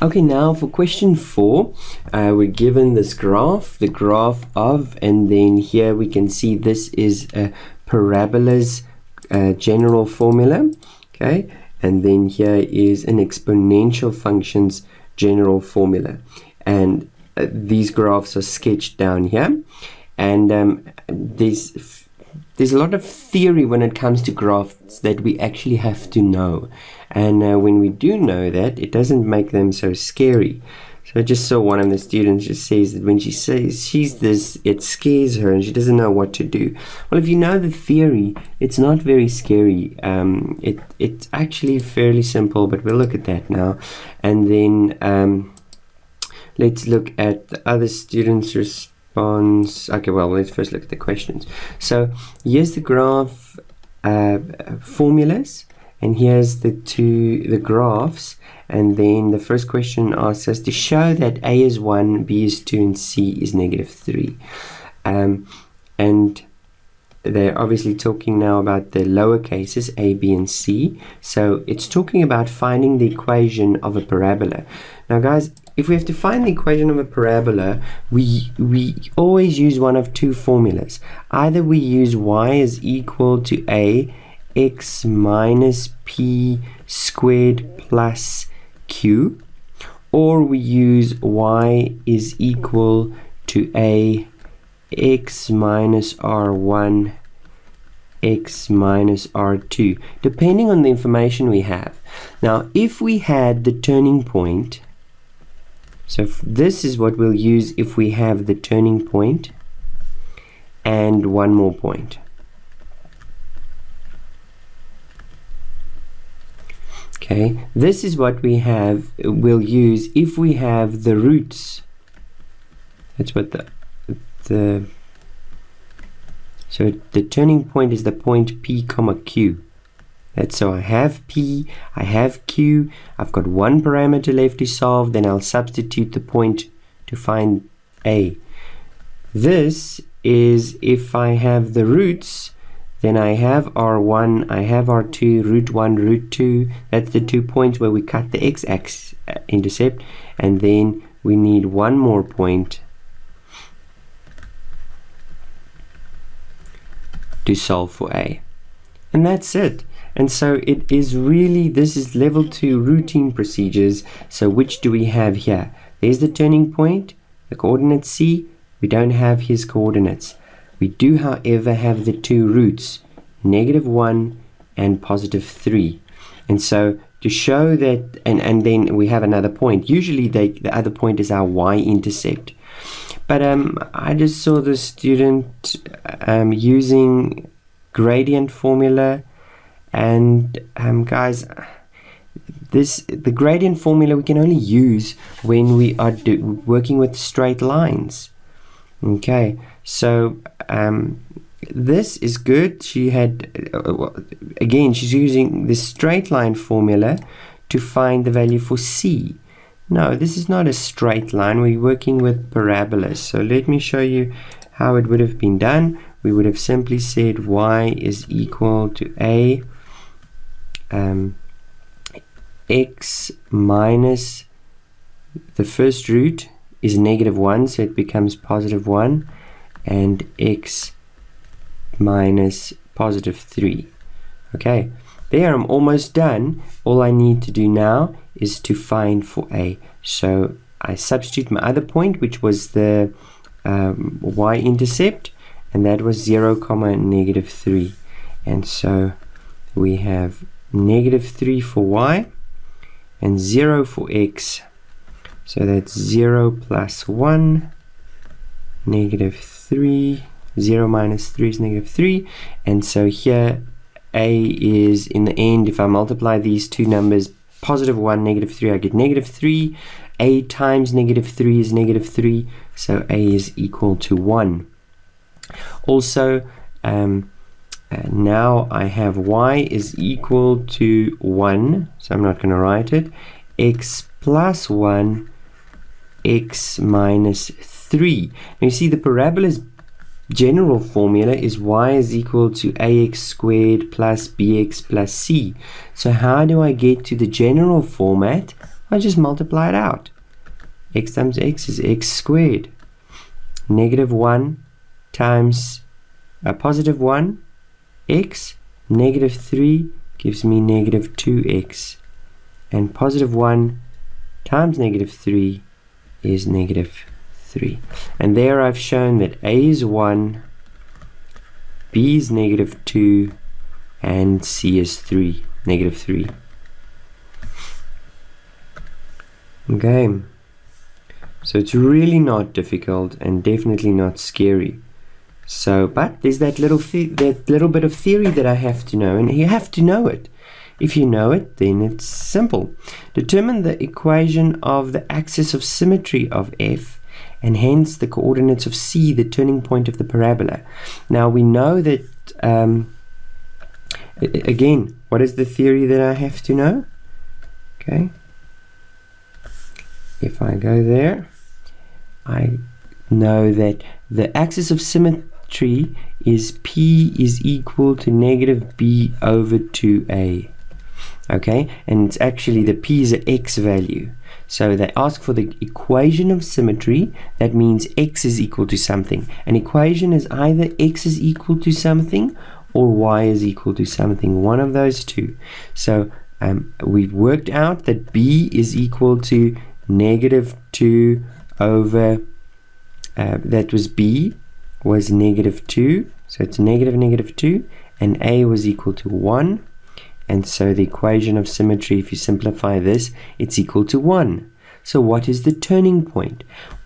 Okay, now for question 4, we're given this graph, the graph of, and then here we can see this is a parabola's general formula, okay, and then here is an exponential function's general formula, and these graphs are sketched down here, and there's a lot of theory when it comes to graphs that we actually have to know, and when we do know that, it doesn't make them so scary. So I just saw one of the students just says that when she says she's this, it scares her and she doesn't know what to do. Well, if you know the theory, it's not very scary. It's actually fairly simple, but we'll look at that now. And then let's look at the other students' response. Okay, well, let's first look at the questions. So here's the graph formulas, and here's the graphs. And then the first question asks us to show that A is 1, B is 2, and C is -3. And they're obviously talking now about the lower cases, A, B, and C. So it's talking about finding the equation of a parabola. Now, guys, if we have to find the equation of a parabola, we always use one of two formulas. Either we use y is equal to a x minus p squared plus q, or we use y is equal to a x minus r1 x minus r2, depending on the information we have. Now, if we had the turning point, so this is what we'll use if we have the turning point and one more point. Okay, this is what we'll use if we have the roots. That's what so the turning point is the point P comma Q. That's so I have P, I have Q, I've got one parameter left to solve, then I'll substitute the point to find A. This is if I have the roots, then I have R1, I have R2, root 1, root 2. That's the 2 points where we cut the x-axis intercept, and then we need one more point to solve for A. And that's it. And so it is really, this is level 2 routine procedures. So which do we have here? There's the turning point, the coordinate C. We don't have his coordinates. We do, however, have the two roots, -1 and +3. And so to show that, and then we have another point. Usually the other point is our y-intercept. But I just saw the student using gradient formula, and guys, the gradient formula we can only use when we are working with straight lines. Okay, so this is good. She had again, she's using the straight line formula to find the value for C. No, this is not a straight line. We're working with parabolas. So let me show you how it would have been done. We would have simply said y is equal to a x minus the first root is -1, so it becomes +1, and x minus +3. Okay, there, I'm almost done. All I need to do now is to find for A. So I substitute my other point, which was the y-intercept, and that was 0, -3. And so we have -3 for y and 0 for x. So that's 0 plus 1, -3. 0 minus 3 is -3. And so here A is, in the end, if I multiply these two numbers, +1, -3, I get -3. A times -3 is -3. So A is equal to 1. Also, now I have y is equal to 1. So I'm not going to write it. X plus 1, x minus 3. Now you see the parabola's general formula is y is equal to ax squared plus bx plus c. So how do I get to the general format? I just multiply it out. X times x is x squared. Negative 1 times a positive 1, x, negative 3 gives me negative 2x. And positive 1 times negative 3 is negative 3. And there I've shown that a is 1, b is negative 2, and c is 3, negative 3. Okay, so it's really not difficult and definitely not scary. So, but there's that little bit of theory that I have to know, and you have to know it. If you know it, then it's simple. Determine the equation of the axis of symmetry of f, and hence the coordinates of c, the turning point of the parabola. Now we know that, again, what is the theory that I have to know? Okay. If I go there, I know that the axis of symmetry is P is equal to negative B over 2A. Okay, and it's actually the P is an X value. So they ask for the equation of symmetry. That means X is equal to something. An equation is either X is equal to something or Y is equal to something. One of those two. So we've worked out that B is equal to negative 2 over, that was B, was negative 2. So it's negative 2. And A was equal to 1. And so the equation of symmetry, if you simplify this, it's equal to 1. So what is the turning point?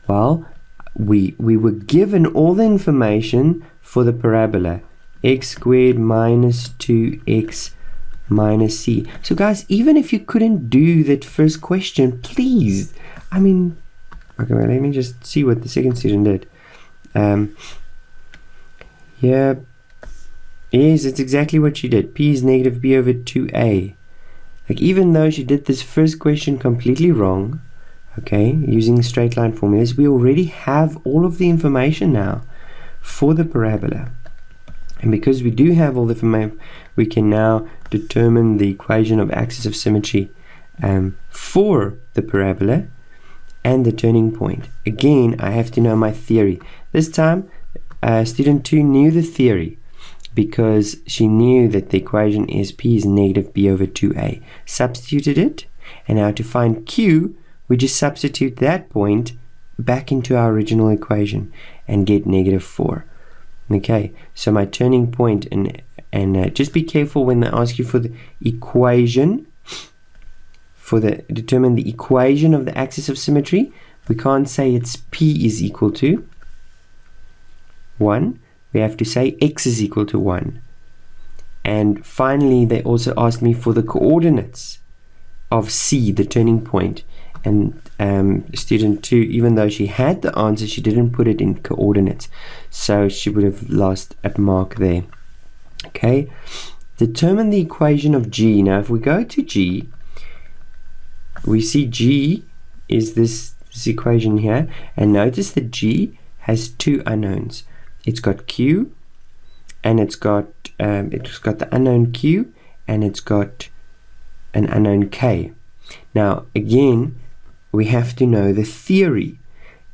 Well, we were given all the information for the parabola. X squared minus 2x minus c. So guys, even if you couldn't do that first question, please, I mean, okay, well, let me just see what the second student did. Yeah, yes, it's exactly what she did. P is negative b over 2a. Like, even though she did this first question completely wrong, okay, using straight line formulas, we already have all of the information now for the parabola. And because we do have all the information, we can now determine the equation of axis of symmetry for the parabola and the turning point. Again, I have to know my theory. This time, student 2 knew the theory because she knew that the equation is P is negative B over 2A. Substituted it, and now to find Q, we just substitute that point back into our original equation and get negative 4. Okay, so my turning point, and just be careful when they ask you for the equation, determine the equation of the axis of symmetry. We can't say it's P is equal to 1. We have to say X is equal to 1. And finally, they also asked me for the coordinates of C, the turning point. And student 2, even though she had the answer, she didn't put it in coordinates. So she would have lost a mark there. Okay. Determine the equation of G. Now, if we go to G, we see G is this equation here. And notice that G has two unknowns. It's got Q, and it's got the unknown Q, and it's got an unknown K. Now, again, we have to know the theory.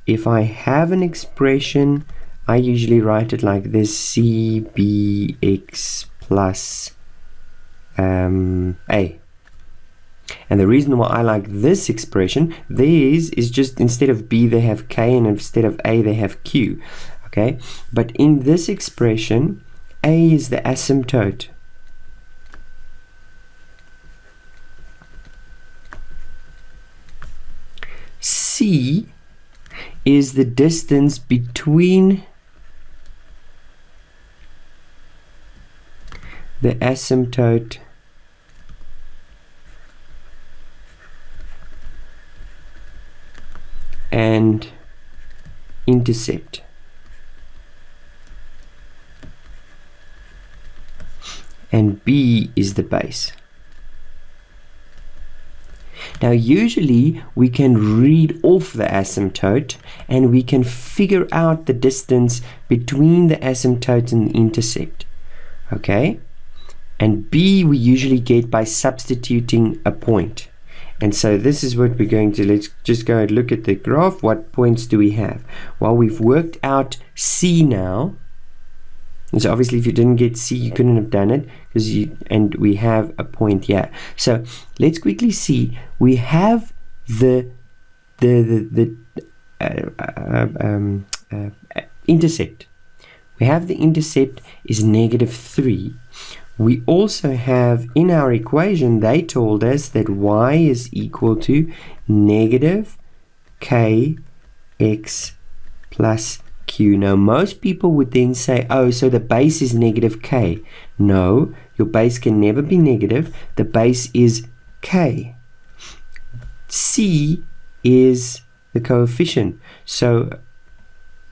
If I have an expression, I usually write it like this: CBX plus A. And the reason why I like this expression, theirs is just instead of B they have K, and instead of A they have Q. Okay, but in this expression, A is the asymptote. C is the distance between the asymptote and intercept. And B is the base. Now, usually we can read off the asymptote and we can figure out the distance between the asymptote and the intercept. Okay? And B we usually get by substituting a point. And so this is what we're going to, let's just go and look at the graph. What points do we have? Well, we've worked out C now. And so obviously if you didn't get C, you couldn't have done it, and we have a point here. So let's quickly see. We have the intercept. We have the intercept is -3. We also have in our equation, they told us that y is equal to -kx plus q. Now most people would then say, oh, so the base is -k. No, your base can never be negative. The base is k. C is the coefficient. So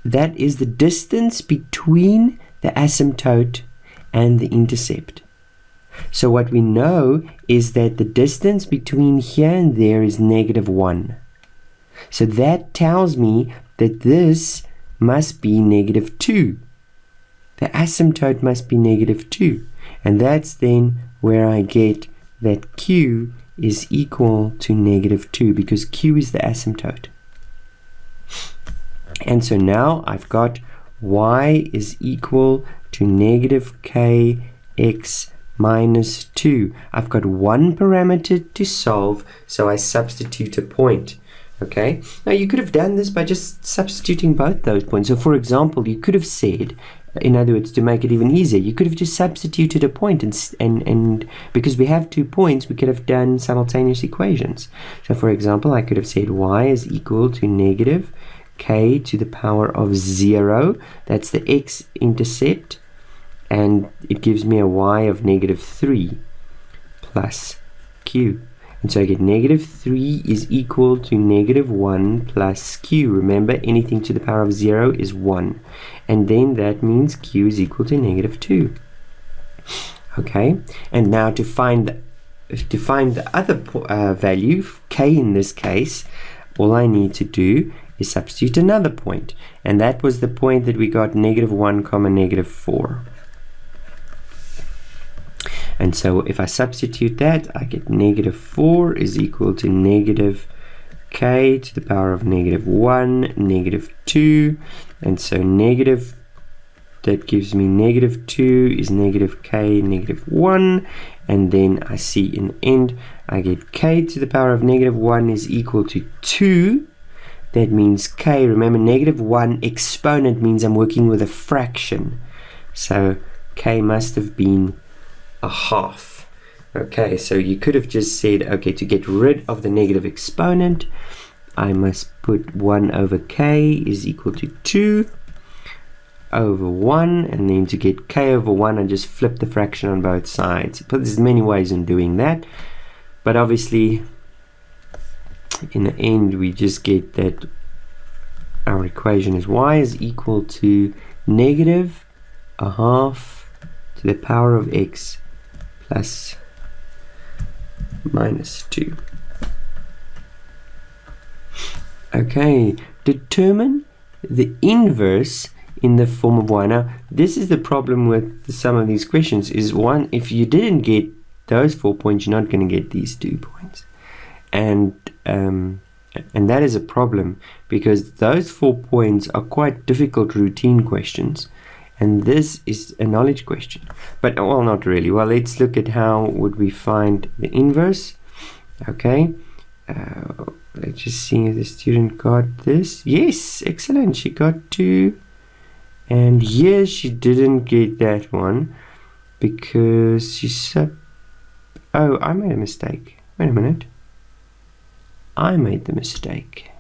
that is the distance between the asymptote and the intercept. So what we know is that the distance between here and there is -1. So that tells me that this must be -2. The asymptote must be -2. And that's then where I get that q is equal to -2, because q is the asymptote. And so now I've got y is equal to -kx minus 2. I've got one parameter to solve, so I substitute a point. Okay, now you could have done this by just substituting both those points. So for example, you could have said, in other words, to make it even easier, you could have just substituted a point, and because we have 2 points, we could have done simultaneous equations. So for example, I could have said y is equal to -k to the power of 0. That's the x-intercept, and it gives me a y of -3 plus q. And so I get -3 is equal to -1 plus q. Remember, anything to the power of 0 is 1. And then that means q is equal to -2. Okay, and now to find the other value, k in this case, all I need to do is substitute another point. And that was the point that we got -1, -4. And so if I substitute that, I get -4 is equal to -k to the power of -1, -2. And so that gives me -2 is -k, -1. And then I see in the end, I get k to the power of -1 is equal to 2. That means k, remember, -1 exponent means I'm working with a fraction. So k must have been a half. Okay, so you could have just said, okay, to get rid of the negative exponent, I must put 1 over k is equal to 2 over 1, and then to get k over 1, I just flip the fraction on both sides. But there's many ways in doing that, but obviously in the end we just get that our equation is y is equal to -1/2 to the power of x plus -2. Okay, determine the inverse in the form of y. Now, this is the problem with some of these questions, is one, if you didn't get those 4 points, you're not going to get these 2 points. And that is a problem, because those 4 points are quite difficult routine questions. And this is a knowledge question. But, well, not really. Well, let's look at how would we find the inverse. Okay. Let's just see if the student got this. Yes, excellent. She got 2. And here she didn't get that one because she oh, I made a mistake. Wait a minute. I made the mistake.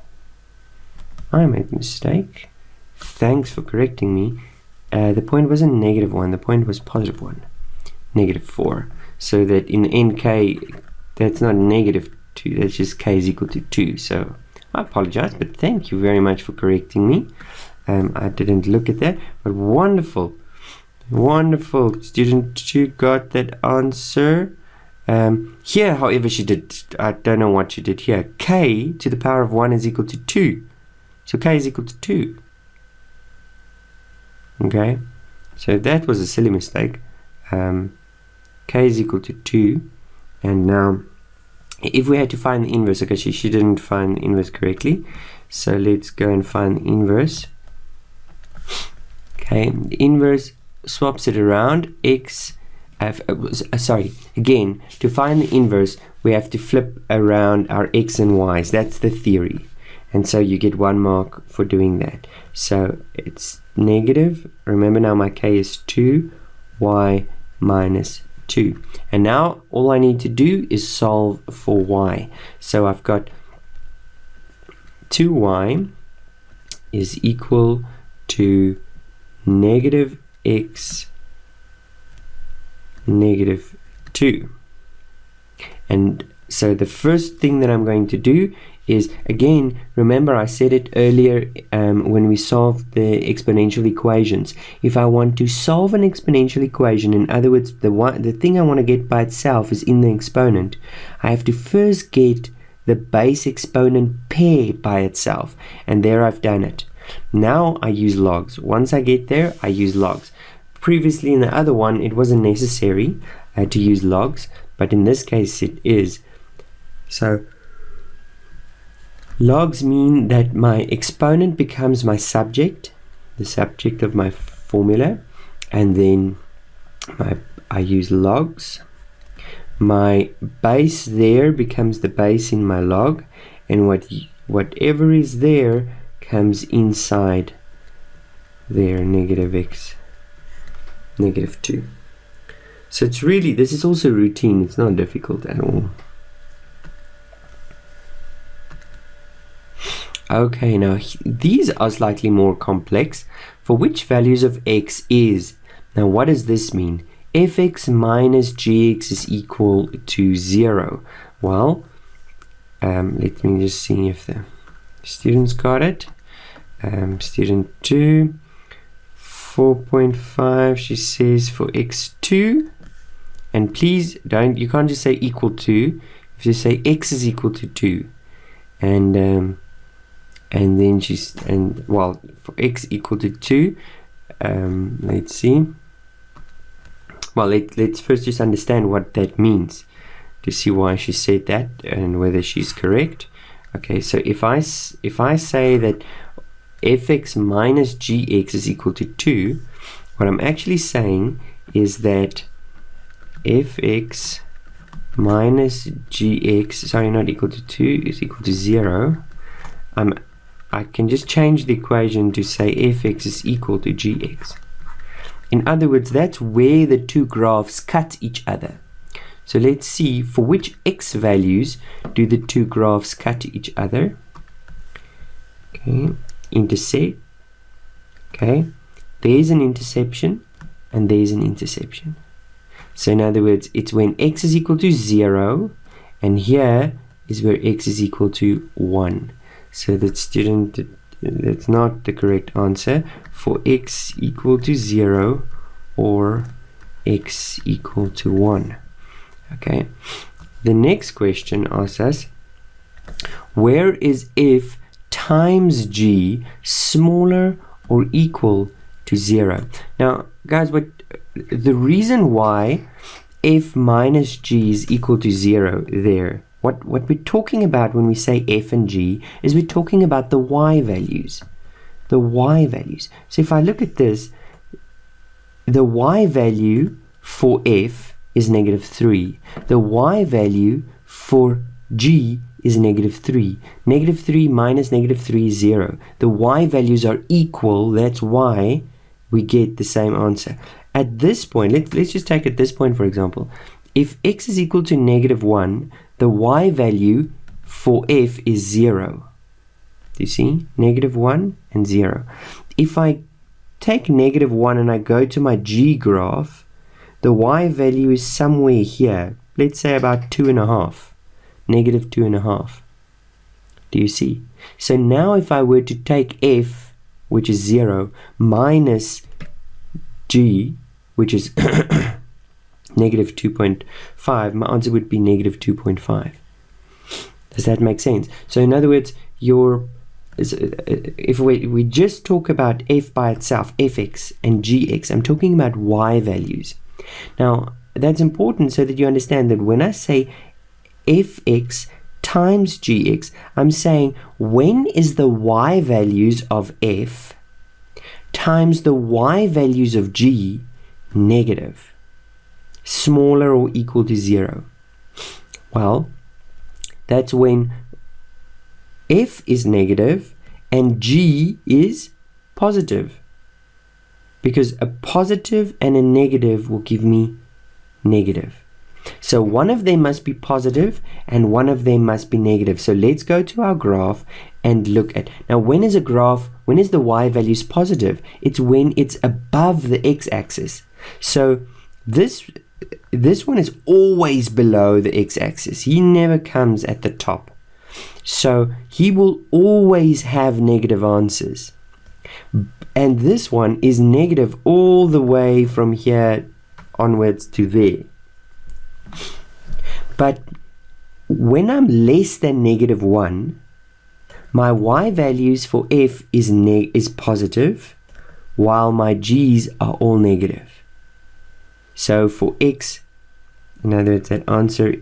Thanks for correcting me. The point wasn't -1, the point was +1, -4. So that in NK, that's not -2, that's just k is equal to 2. So I apologize, but thank you very much for correcting me. I didn't look at that, but wonderful. Student 2 got that answer. Here, however, she did, I don't know what she did here. K to the power of 1 is equal to 2. So k is equal to 2. Okay, so that was a silly mistake. K is equal to 2, and now if we had to find the inverse, okay, she didn't find the inverse correctly, so let's go and find the inverse. Okay, the inverse swaps it around. Again, to find the inverse, we have to flip around our x and y's. That's the theory. And so you get 1 mark for doing that. So it's negative. Remember now my k is 2, y minus 2. And now all I need to do is solve for y. So I've got 2y is equal to negative x negative 2. And so the first thing that I'm going to do is, again, remember I said it earlier when we solved the exponential equations. If I want to solve an exponential equation, in other words, the thing I want to get by itself is in the exponent, I have to first get the base exponent pair by itself. And there I've done it. Now I use logs. Once I get there, I use logs. Previously in the other one, it wasn't necessary to use logs, but in this case it is. So logs mean that my exponent becomes my subject, the subject of my formula, and then I use logs. My base there becomes the base in my log, and whatever is there comes inside there, negative x negative 2. So it's really, this is also routine, it's not difficult at all. Okay, now these are slightly more complex. For which values of x is, now what does this mean? Fx minus gx is equal to 0. Well, let me just see if the students got it. Student 2, 4.5, she says for x2, and please you can't just say equal to, if you say x is equal to 2, and then well, for x equal to 2, let's see, well, let's first just understand what that means to see why she said that and whether she's correct. Okay, so if I say that fx minus gx is equal to 2, what I'm actually saying is that fx minus gx, sorry, not equal to 2, is equal to 0. I can just change the equation to say fx is equal to gx. In other words, that's where the two graphs cut each other. So let's see for which x values do the two graphs cut each other. Okay, intersect. Okay, there's an intersection and there's an intersection. So in other words, it's when x is equal to 0, and here is where x is equal to 1. So that student, that's not the correct answer for x equal to 0 or x equal to 1. Okay, the next question asks us, where is f times g smaller or equal to 0? Now guys, the reason why f minus g is equal to 0 there, what we're talking about when we say f and g is we're talking about the y values. The y values. So if I look at this, the y value for f is negative 3. The y value for g is negative 3. Negative 3 minus negative 3 is 0. The y values are equal. That's why we get the same answer. At this point, let's just take at this point, for example. If x is equal to negative 1, the y value for f is 0. Do you see? Negative 1 and 0. If I take negative 1 and I go to my g graph, the y value is somewhere here. Let's say about 2.5. Negative 2.5. Do you see? So now if I were to take f, which is 0, minus g, which is negative 2.5, my answer would be negative 2.5. Does that make sense? So in other words, if we just talk about f by itself, fx and gx, I'm talking about y values. Now, that's important so that you understand that when I say fx times gx, I'm saying when is the y values of f times the y values of g negative, smaller or equal to 0? Well, that's when f is negative and g is positive, because a positive and a negative will give me negative. So one of them must be positive and one of them must be negative. So let's go to our graph and look at, now when is the y values positive? It's when it's above the x-axis. So this one is always below the x-axis. He never comes at the top. So he will always have negative answers. And this one is negative all the way from here onwards to there. But when I'm less than -1, my y values for f is positive, while my g's are all negative. So for x, in other words, that answer,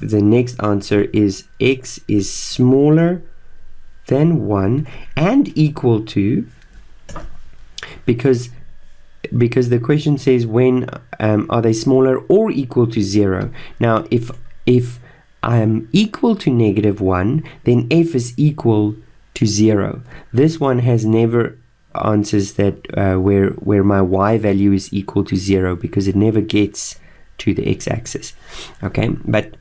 the next answer is x is smaller than 1 and equal to, because the question says when are they smaller or equal to 0. Now if I am equal to -1, then f is equal to 0. This one has never answers that where my y value is equal to 0, because it never gets to the x-axis. Okay, but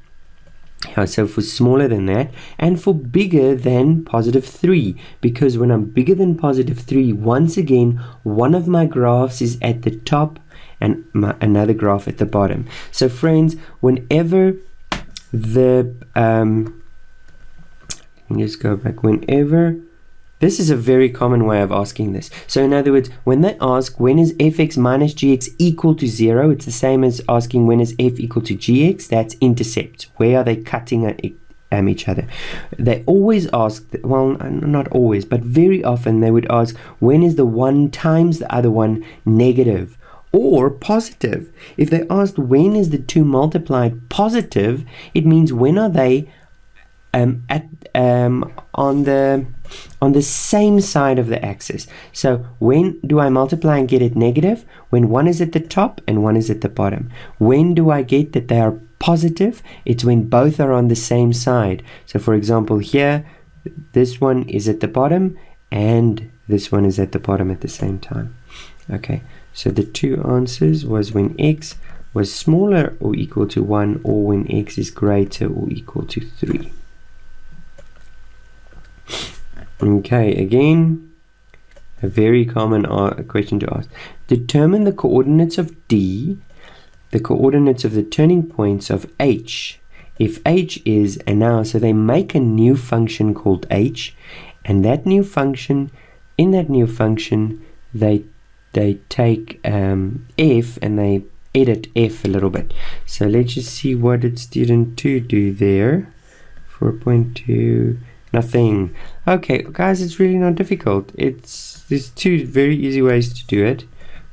so for smaller than that, and for bigger than +3, because when I'm bigger than +3, once again, one of my graphs is at the top and another graph at the bottom. So friends, whenever the just go back, whenever, this is a very common way of asking this. So in other words, when they ask when is fx minus gx equal to 0, it's the same as asking when is f equal to gx. That's intercepts. Where are they cutting each other? They always ask, well, not always, but very often they would ask when is the one times the other one negative or positive. If they asked when is the two multiplied positive, it means when are they on the same side of the axis. So when do I multiply and get it negative? When one is at the top and one is at the bottom. When do I get that they are positive? It's when both are on the same side. So for example, here, this one is at the bottom and this one is at the bottom at the same time. Okay, so the two answers was when x was smaller or equal to 1, or when x is greater or equal to 3. Okay, again, a very common question to ask. Determine the coordinates of D, the coordinates of the turning points of H. If H is, and now, so they make a new function called H, and that new function, in that new function, they take F and they edit F a little bit. So let's just see what did student 2 do there. 4.2. Nothing. Okay, guys, it's really not difficult. There's two very easy ways to do it.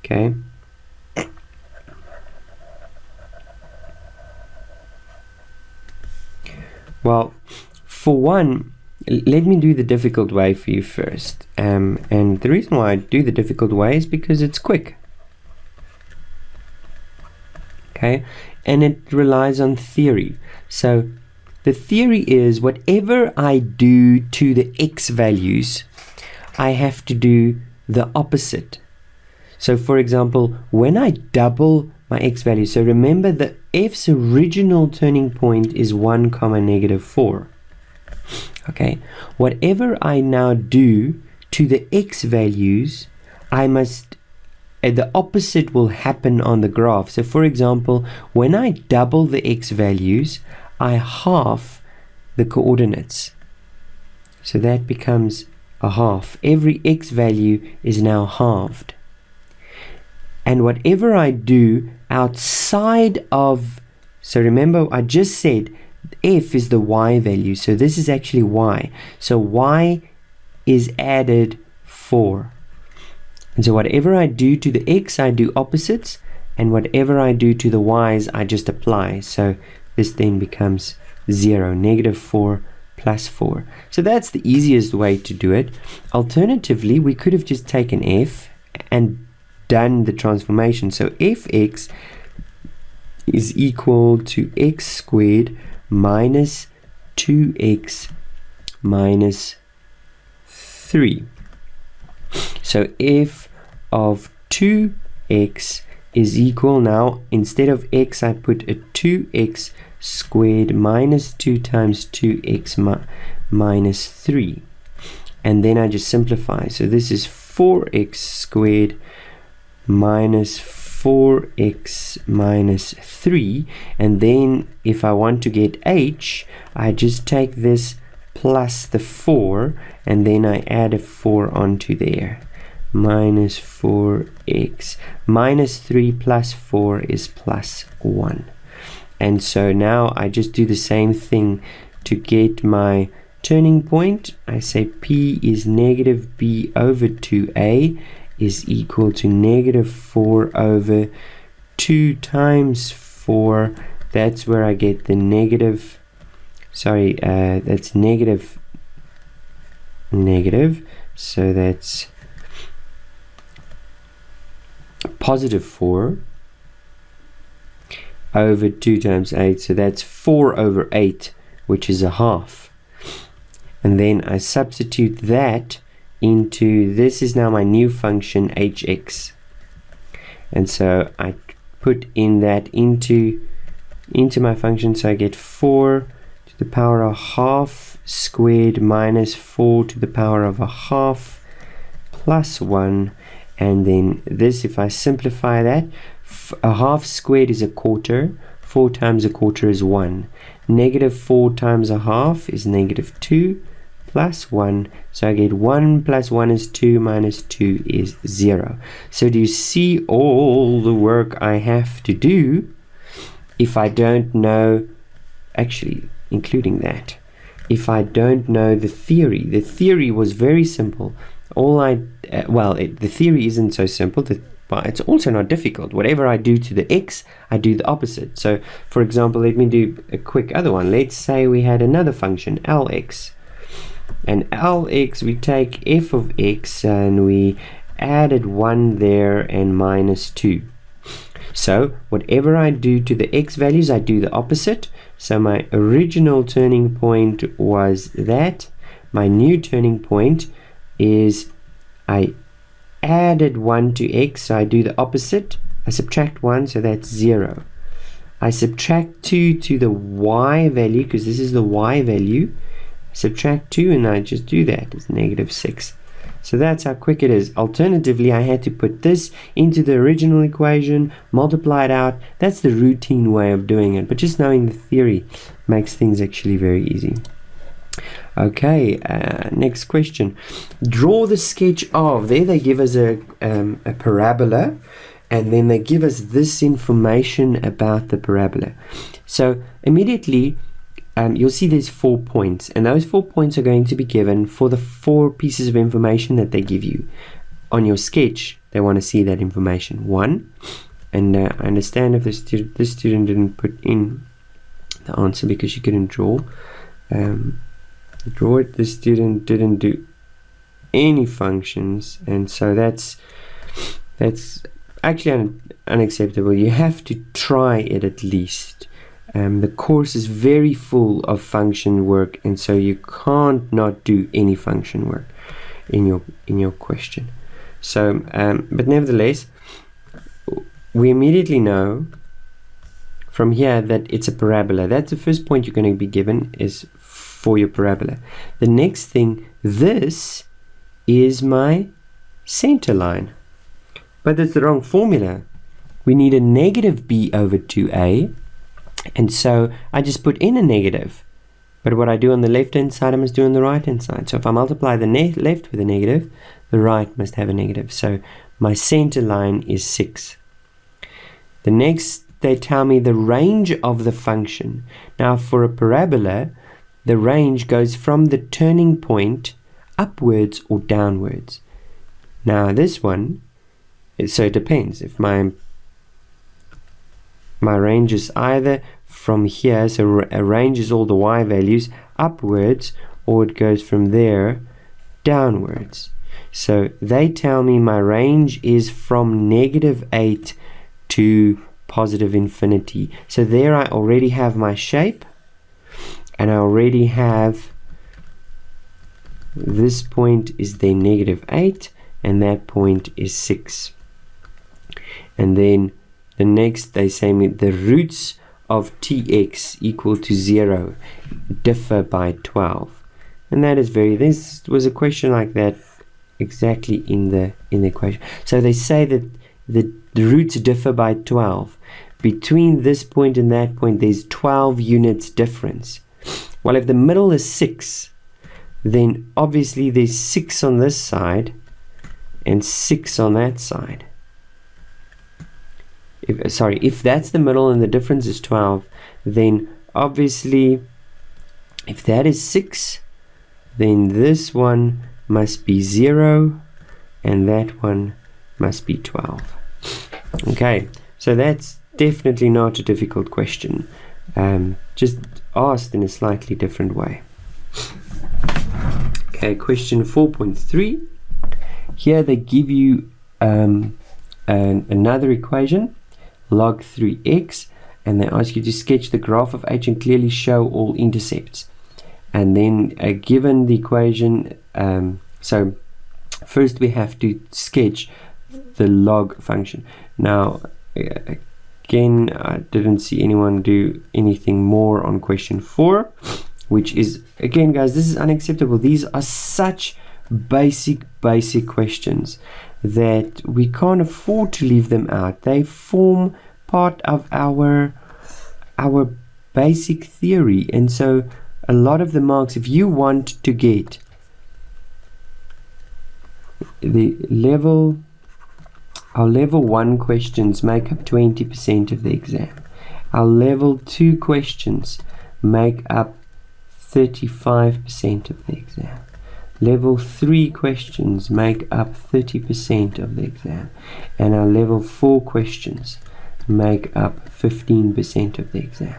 Okay. Well, for one, let me do the difficult way for you first. And the reason why I do the difficult way is because it's quick. Okay, and it relies on theory. So the theory is whatever I do to the x values, I have to do the opposite. So for example, when I double my x value, so remember that f's original turning point is 1, -4. Okay, whatever I now do to the x values, I must, the opposite will happen on the graph. So for example, when I double the x values, I half the coordinates. So that becomes a half. Every x value is now halved. And whatever I do outside of, so remember I just said f is the y value, so this is actually y. So y is added 4. And so whatever I do to the x, I do opposites, and whatever I do to the y's, I just apply. So this then becomes 0. Negative 4 plus 4. So that's the easiest way to do it. Alternatively, we could have just taken f and done the transformation. So fx is equal to x squared minus 2x minus 3. So f of 2x is equal, now instead of x I put a 2x squared minus 2 times 2x minus 3, and then I just simplify. So this is 4x squared minus 4x minus 3, and then if I want to get h, I just take this plus the 4 and then I add a 4 onto there. Minus 4x minus 3 plus 4 is plus 1. And so now I just do the same thing to get my turning point. I say p is negative b over 2a is equal to negative 4 over 2 times 4. That's where I get the negative, that's negative, so that's positive 4 over 2 times 8, so that's 4 over 8, which is a half. And then I substitute that into, this is now my new function hx, and so I put in that into my function, so I get 4 to the power of half squared minus 4 to the power of a half plus 1. And then this, if I simplify that, a half squared is a quarter. 4 times a quarter is 1. Negative 4 times a half is negative 2 plus 1. So I get 1 plus 1 is 2 minus 2 is 0. So do you see all the work I have to do if I don't know, actually including that, if I don't know the theory? The theory was very simple. The theory isn't so simple, but it's also not difficult. Whatever I do to the x, I do the opposite. So, for example, let me do a quick other one. Let's say we had another function, Lx. And Lx, we take f of x and we added 1 there and minus 2. So, whatever I do to the x values, I do the opposite. So, my original turning point was that. My new turning point is I added 1 to x, so I do the opposite. I subtract 1, so that's 0. I subtract 2 to the y value, because this is the y value. Subtract 2 and I just do that. It's negative 6. So that's how quick it is. Alternatively, I had to put this into the original equation, multiply it out. That's the routine way of doing it. But just knowing the theory makes things actually very easy. Okay, next question. Draw the sketch of. There they give us a parabola, and then they give us this information about the parabola. So immediately you'll see there's 4 points, and those 4 points are going to be given for the 4 pieces of information that they give you. On your sketch, they want to see that information. 1, and I understand if this student didn't put in the answer because she couldn't draw. Draw it. The student didn't do any functions, and so that's actually unacceptable. You have to try it at least. The course is very full of function work, and so you can't not do any function work in your question. So but nevertheless, we immediately know from here that it's a parabola. That's the first point you're going to be given, is for your parabola. The next thing, this is my center line, but that's the wrong formula. We need a negative b over 2a, and so I just put in a negative, but what I do on the left hand side I must do on the right hand side. So if I multiply the left with a negative, the right must have a negative. So my center line is 6. The next, they tell me the range of the function. Now for a parabola, the range goes from the turning point upwards or downwards. Now this one, so it depends. If my range is either from here, so arranges all the y values upwards, or it goes from there downwards. So they tell me my range is from -8 to positive infinity. So there I already have my shape, and I already have this point is then -8, and that point is 6. And then the next, they say me the roots of tx equal to 0 differ by 12. And that is this was a question like that exactly in the equation. So they say that the roots differ by 12. Between this point and that point, there's 12 units difference. Well, if the middle is 6, then obviously there's 6 on this side and 6 on that side. If that's the middle and the difference is 12, then obviously if that is 6, then this one must be 0 and that one must be 12. Okay, so that's definitely not a difficult question, just asked in a slightly different way. Okay, question 4.3. Here they give you another equation, log 3x, and they ask you to sketch the graph of h and clearly show all intercepts. And then given the equation, so first we have to sketch the log function. Now again, I didn't see anyone do anything more on question 4, which is, again guys, this is unacceptable. These are such basic questions that we can't afford to leave them out. They form part of our basic theory, and so a lot of the marks, if you want to get our level 1 questions make up 20% of the exam. Our level 2 questions make up 35% of the exam. Level 3 questions make up 30% of the exam. And our level 4 questions make up 15% of the exam.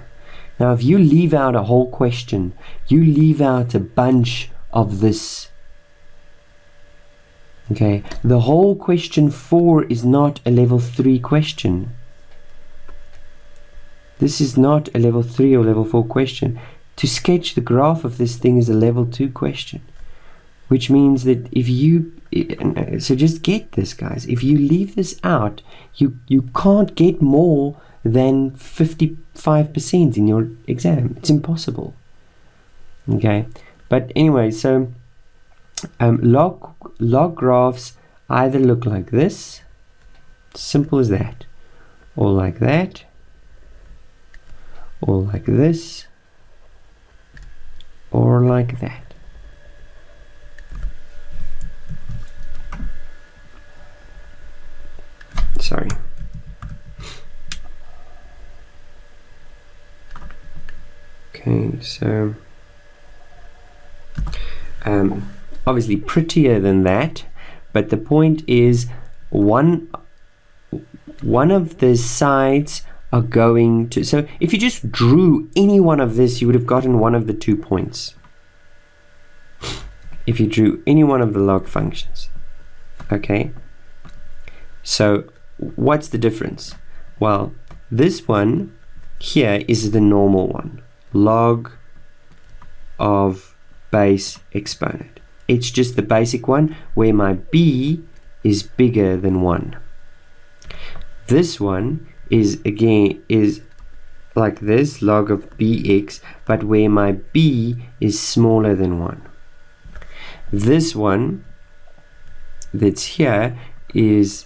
Now, if you leave out a whole question, you leave out a bunch of this. Okay, the whole question 4 is not a level 3 question. This is not a level 3 or level 4 question. To sketch the graph of this thing is a level 2 question. Which means that if you, so just get this guys, if you leave this out, you can't get more than 55% in your exam. It's impossible. Okay, but anyway, so log graphs either look like this, simple as that, or like that, or like this, or like that. Sorry. Okay, so obviously prettier than that, but the point is one of the sides are going to, so if you just drew any one of this, you would have gotten one of the 2 points. If you drew any one of the log functions. Okay, so what's the difference? Well, this one here is the normal one, log of base exponent. It's just the basic one where my b is bigger than 1. This one is like this, log of bx, but where my b is smaller than 1. This one that's here is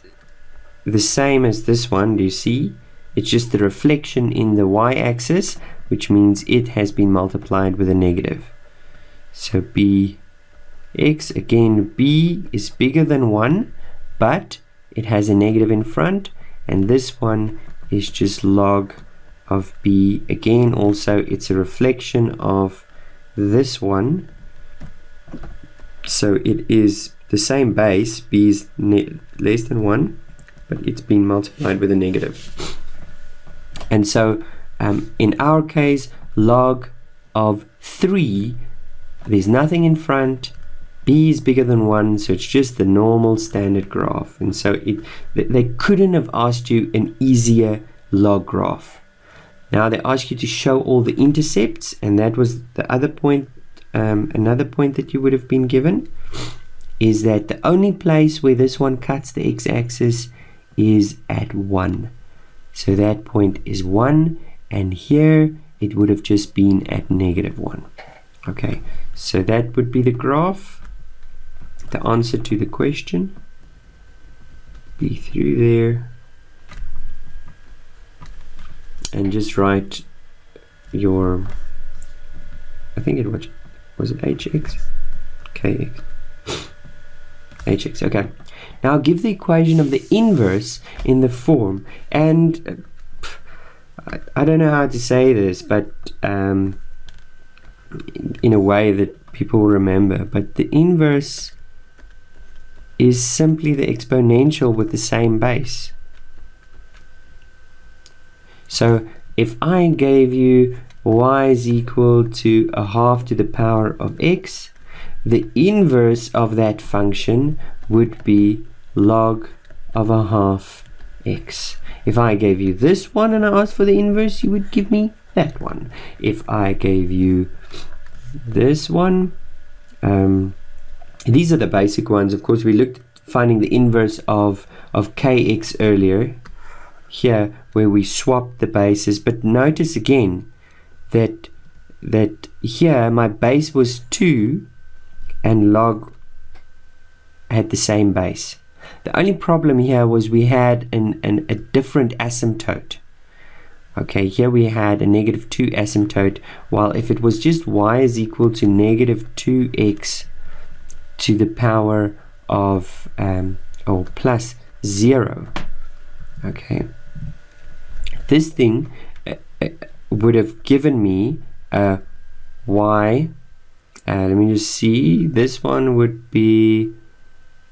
the same as this one. Do you see? It's just the reflection in the y-axis, which means it has been multiplied with a negative. So bx, again, b is bigger than 1, but it has a negative in front, and this one is just log of b. Again, also it's a reflection of this one, so it is the same base. B is less than 1, but it's been multiplied with a negative. And so in our case, log of 3, there's nothing in front, b is bigger than 1, so it's just the normal standard graph. And so they couldn't have asked you an easier log graph. Now they ask you to show all the intercepts, and that was the other point. Another point that you would have been given is that the only place where this one cuts the x-axis is at 1. So that point is 1, and here it would have just been at -1. Okay, so that would be the graph, the answer to the question. Be through there and just write your, I think it was it hx? kx. hx, okay. Now give the equation of the inverse in the form, and I don't know how to say this, but in a way that people will remember, but the inverse is simply the exponential with the same base. So if I gave you y is equal to 1/2 to the power of x, the inverse of that function would be log of 1/2 x. If I gave you this one and I asked for the inverse, you would give me that one. If I gave you this one, these are the basic ones. Of course, we looked at finding the inverse of kx earlier, here where we swapped the bases. But notice again that here my base was 2 and log had the same base. The only problem here was we had a different asymptote. Okay, here we had a -2 asymptote, while if it was just y is equal to -2x to the power of or plus 0, okay, this thing would have given me a y. Let me just see. This one would be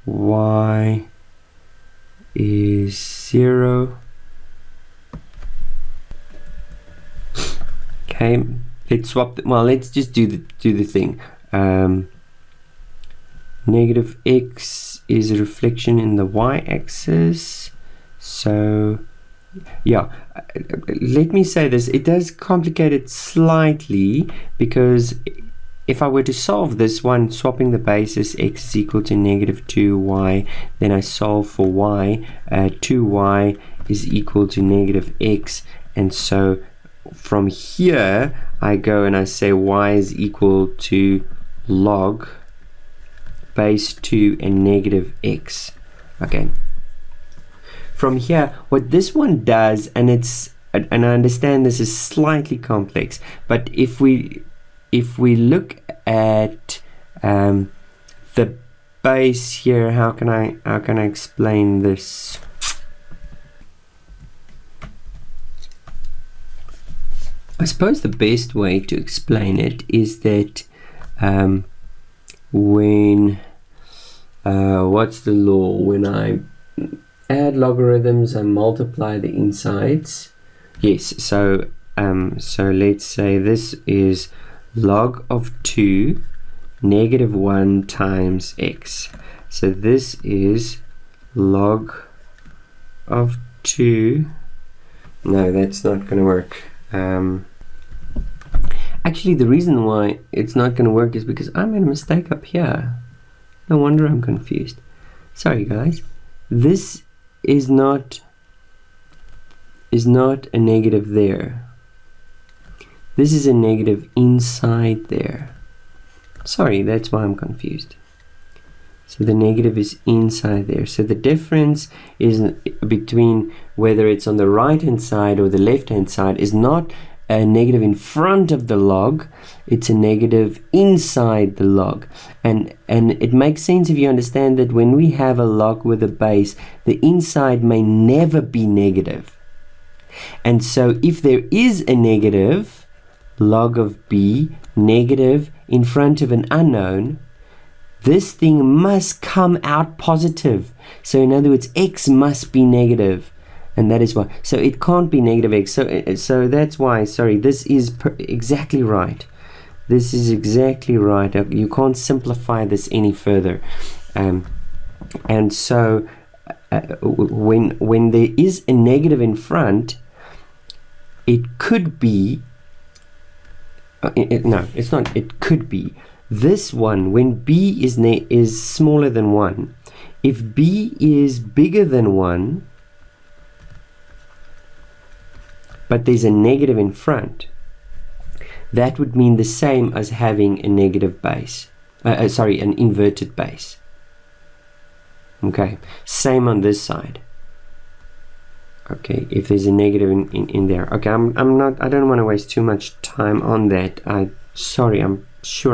y is 0. Okay, let's swap. Let's just do the thing. -x is a reflection in the y-axis. So yeah, let me say this. It does complicate it slightly, because if I were to solve this one, swapping the basis, x is equal to -2y, then I solve for y, 2y is equal to -x, and so from here I go and I say y is equal to log base 2 and -x. Okay, from here what this one does, and I understand this is slightly complex, but if we look at the base here, how can I explain this? I suppose the best way to explain it is that when what's the law? When I add logarithms, I multiply the insides. Yes, so let's say this is log of 2 -1 times x. So this is log of 2. No, that's not going to work. Actually, the reason why it's not going to work is because I made a mistake up here. No wonder I'm confused. Sorry guys. This is not a negative there. This is a negative inside there. Sorry, that's why I'm confused. So the negative is inside there. So the difference is between whether it's on the right hand side or the left hand side is not a negative in front of the log, it's a negative inside the log. And it makes sense if you understand that when we have a log with a base, the inside may never be negative. And so if there is a negative, log of b, negative in front of an unknown, this thing must come out positive. So in other words, x must be negative. and that is why. So it can't be negative x. So that's why, sorry, this is exactly right. This is exactly right. You can't simplify this any further. And so when there is a negative in front, it could be, no, it's not, it could be. This one, when b is smaller than 1, if b is bigger than 1, but there's a negative in front, that would mean the same as having a negative base. An inverted base. Okay, same on this side. Okay, if there's a negative in there. Okay, I don't want to waste too much time on that. I'm sure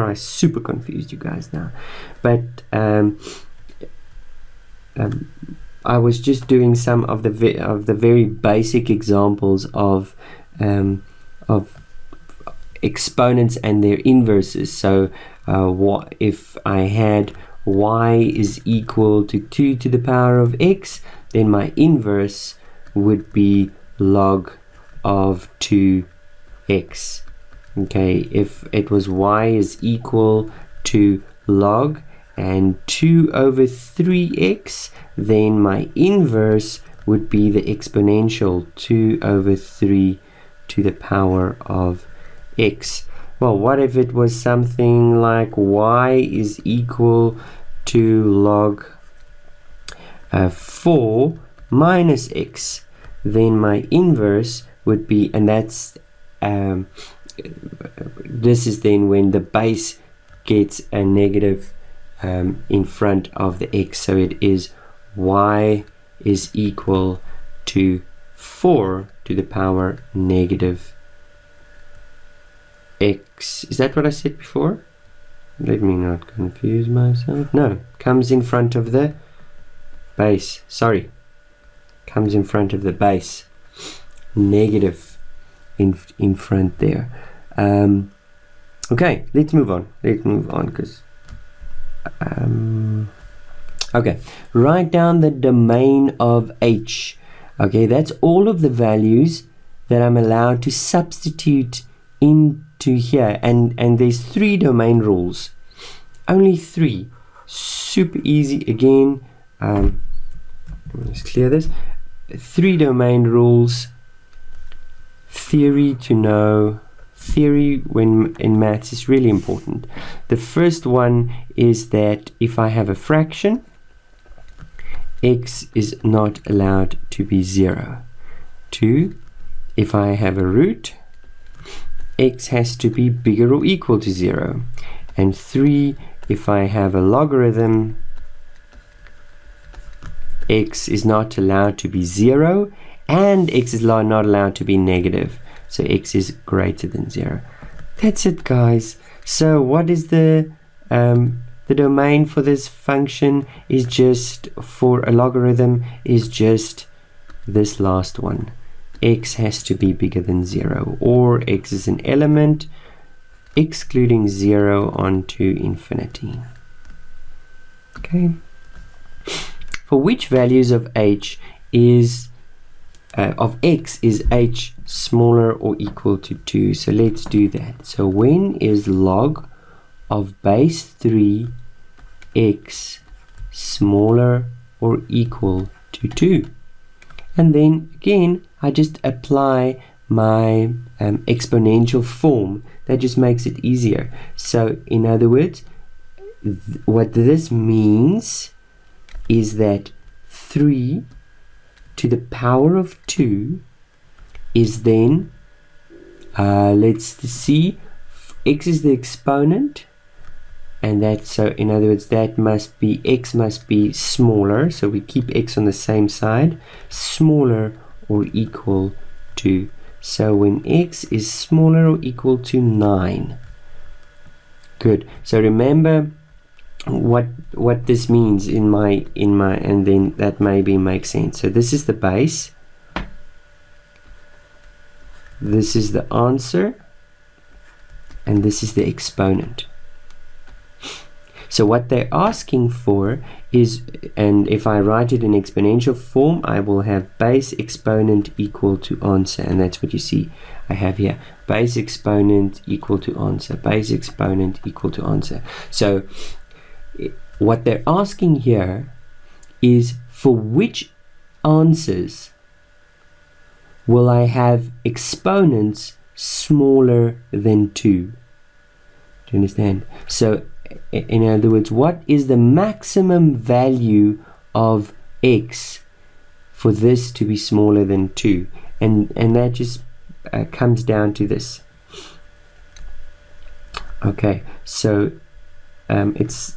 I super confused you guys now. But I was just doing some of the very basic examples of exponents and their inverses. So what if I had y is equal to 2 to the power of x, then my inverse would be log of 2x. Okay, if it was y is equal to log and 2 over 3x, then my inverse would be the exponential 2 over 3 to the power of x. Well, what if it was something like y is equal to log 4 minus x? Then my inverse would be, and that's this is then when the base gets a negative in front of the x. So it is y is equal to 4 to the power negative x. Is that what I said before? Let me not confuse myself. No, comes in front of the base. Sorry, comes in front of the base. Negative in front there. Okay, let's move on. Because okay, write down the domain of h. Okay, that's all of the values that I'm allowed to substitute into here, and there's 3 domain rules. Only 3. Super easy. Again, let's clear this. 3 domain rules. Theory to know. Theory when in maths is really important. The first one is that if I have a fraction, x is not allowed to be 0. 2, if I have a root, x has to be bigger or equal to 0. And 3, if I have a logarithm, x is not allowed to be 0, and x is not allowed to be negative. So x is greater than 0. That's it, guys. So what is the domain for this function? Is just, for a logarithm, is just this last one. X has to be bigger than 0, or x is an element excluding 0 onto infinity. Okay. For which values of h is of x is h smaller or equal to 2? So let's do that. So when is log of base 3 x smaller or equal to 2? And then again, I just apply my exponential form. That just makes it easier. So in other words, what this means is that 3 to the power of 2 is then, let's see, x is the exponent, and that, so in other words, that must be, x must be smaller, so we keep x on the same side, smaller or equal to, so when x is smaller or equal to 9. Good. So remember what this means in my and then that maybe makes sense. So this is the base, this is the answer, and this is the exponent. So what they're asking for is, and if I write it in exponential form, I will have base exponent equal to answer, and that's what you see I have here. Base exponent equal to answer, base exponent equal to answer. So what they're asking here is, for which answers will I have exponents smaller than 2? Do you understand? So in other words, what is the maximum value of x for this to be smaller than 2? And that just comes down to this. Okay, so it's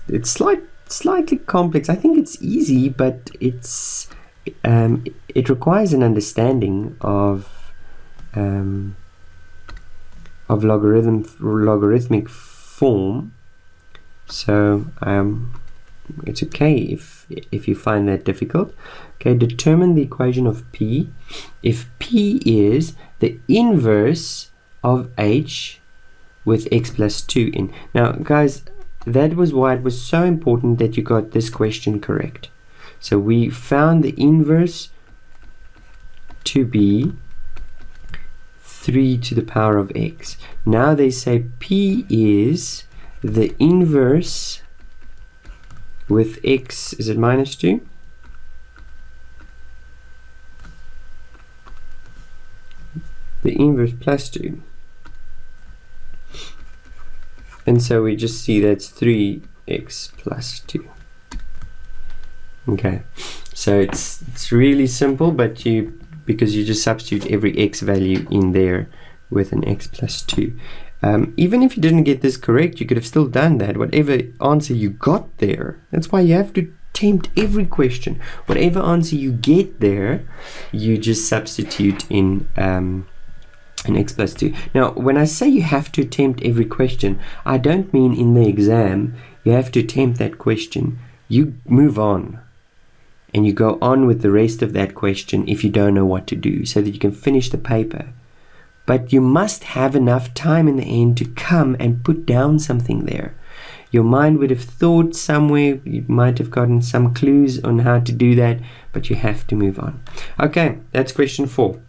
slightly complex. I think it's easy, but it requires an understanding of logarithmic form. So it's okay if you find that difficult. Okay, determine the equation of P if P is the inverse of H with x plus 2 in. Now guys, that was why it was so important that you got this question correct. So we found the inverse to be 3 to the power of x. Now they say P is the inverse with x, is it minus 2? The inverse plus 2. And so we just see that's 3x plus 2. Okay, so it's really simple, but because you just substitute every x value in there with an x plus 2. Even if you didn't get this correct, you could have still done that. Whatever answer you got there, that's why you have to attempt every question. Whatever answer you get there, you just substitute in an x plus 2. Now, when I say you have to attempt every question, I don't mean in the exam you have to attempt that question. You move on, and you go on with the rest of that question if you don't know what to do, so that you can finish the paper. But you must have enough time in the end to come and put down something there. Your mind would have thought somewhere, you might have gotten some clues on how to do that, but you have to move on. Okay, that's question 4.